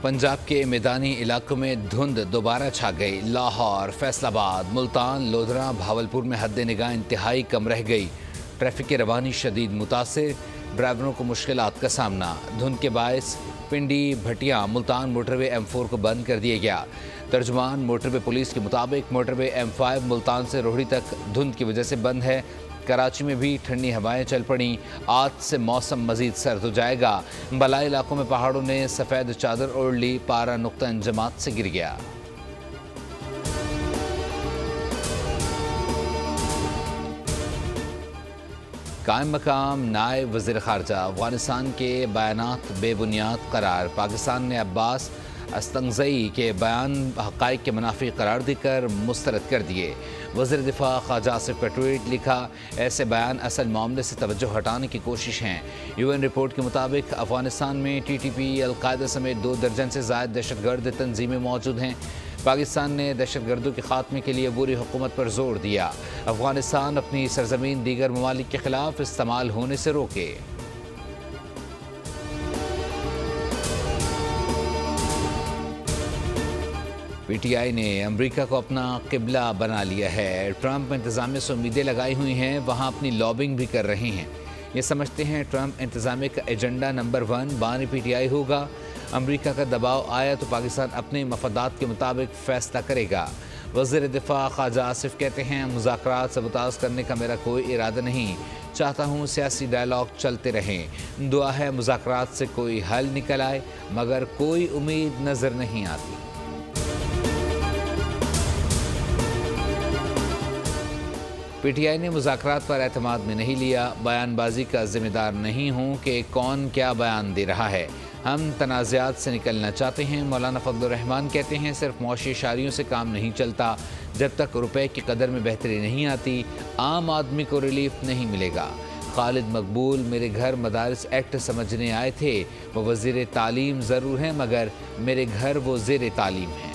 पंजाब के मैदानी इलाकों में धुंध दोबारा छा गई। लाहौर, फैसलाबाद, मुल्तान, लोधरा, भावलपुर में हद निगाह इंतहाई कम रह गई। ट्रैफिक की रवानी शदीद मुतासिर, ड्राइवरों को मुश्किलात का सामना। धुंध के बायस पिंडी भटिया मुल्तान मोटरवे M4 को बंद कर दिया गया। तर्जुमान मोटरवे पुलिस के मुताबिक मोटरवे M5 मुल्तान से रोहड़ी तक धुंध की वजह से बंद है। कराची में भी ठंडी हवाएं चल पड़ी। आज से मौसम मजीद सर्द हो जाएगा। बलाई इलाकों में पहाड़ों ने सफ़ेद चादर ओढ़ ली। पारा नुक्ता इंजमात से गिर गया। कायम मकाम नायब वज़ीर ख़ारजा अफ़गानिस्तान के बयानात बेबुनियाद करार। पाकिस्तान ने अब्बास अस्तंगज़ई के बयान हक़ाइक़ के मुनाफी करार देकर मुस्तरद कर दिए। वज़ीर दिफ़ा ख़ाजा आसिफ का ट्वीट लिखा, ऐसे बयान असल मामले से तवज्जो हटाने की कोशिश हैं। UN रिपोर्ट के मुताबिक अफ़गानिस्तान में TTP, अलकायदा समेत 2 दर्जन से ज़ायद दहशतगर्द तंजीमें मौजूद हैं। पाकिस्तान ने दहशतगर्दों के खात्मे के लिए बुरी हुकूमत पर जोर दिया। अफ़गानिस्तान अपनी सरजमीन दीगर ममालिक के खिलाफ इस्तेमाल होने से रोके। PTI ने अमेरिका को अपना किबला बना लिया है। ट्रंप इंतज़ामिया से उम्मीदें लगाई हुई हैं, वहाँ अपनी लॉबिंग भी कर रहे हैं। ये समझते हैं ट्रंप इंतज़ामिया का एजेंडा नंबर 1 बानी PTI होगा। अमेरिका का दबाव आया तो पाकिस्तान अपने मफादात के मुताबिक फ़ैसला करेगा। वज़ीर दिफ़ा ख़ाजा आसिफ कहते हैं, मुज़ाकरात सबूताज़ करने का मेरा कोई इरादा नहीं। चाहता हूँ सियासी डायलॉग चलते रहें। दुआ है मुज़ाकरात से कोई हल निकल आए, मगर कोई उम्मीद नज़र नहीं आती। PTI ने मुज़ाकरात पर एतमाद में नहीं लिया। बयानबाजी का ज़िम्मेदार नहीं हूँ कि कौन क्या बयान दे रहा है। हम तनाज़ात से निकलना चाहते हैं। मौलाना फजलुर रहमान कहते हैं, सिर्फ मुआशी इशारियों से काम नहीं चलता। जब तक रुपए की कदर में बेहतरी नहीं आती, आम आदमी को रिलीफ नहीं मिलेगा। खालिद मकबूल मेरे घर मदारिस एक्ट समझने आए थे। वो वज़ीर तालीम ज़रूर हैं, मगर मेरे घर वो ज़ेर तालीम हैं।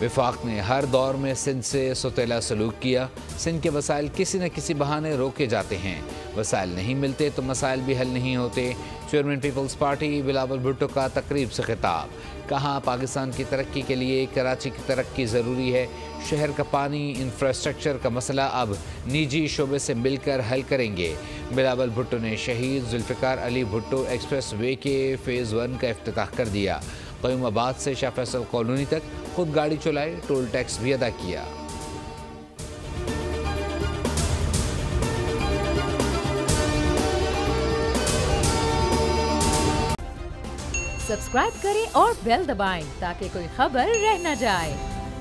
वफाक ने हर दौर में सिंध से सौतेला सलूक किया। सिंध के वसाइल किसी न किसी बहाने रोके जाते हैं। वसाइल नहीं मिलते तो मसाइल भी हल नहीं होते। Chairman Peoples Party Bilawal Bhutto का तकरीब से खिताब। कहा, पाकिस्तान की तरक्की के लिए कराची की तरक्की ज़रूरी है। शहर का पानी इंफ्रास्ट्रक्चर का मसला अब निजी शोबे से मिलकर हल करेंगे। बिलावल भुट्टो ने शहीद जुल्फ़िकार अली भुट्टो एक्सप्रेस वे के फ़ेज़ 1 का इफ्तिताह कर दिया। क़यूमाबाद से शाह फैसल कॉलोनी तक खुद गाड़ी चलाई, टोल टैक्स भी अदा किया। सब्सक्राइब करें और बेल दबाएं ताकि कोई खबर रह न जाए।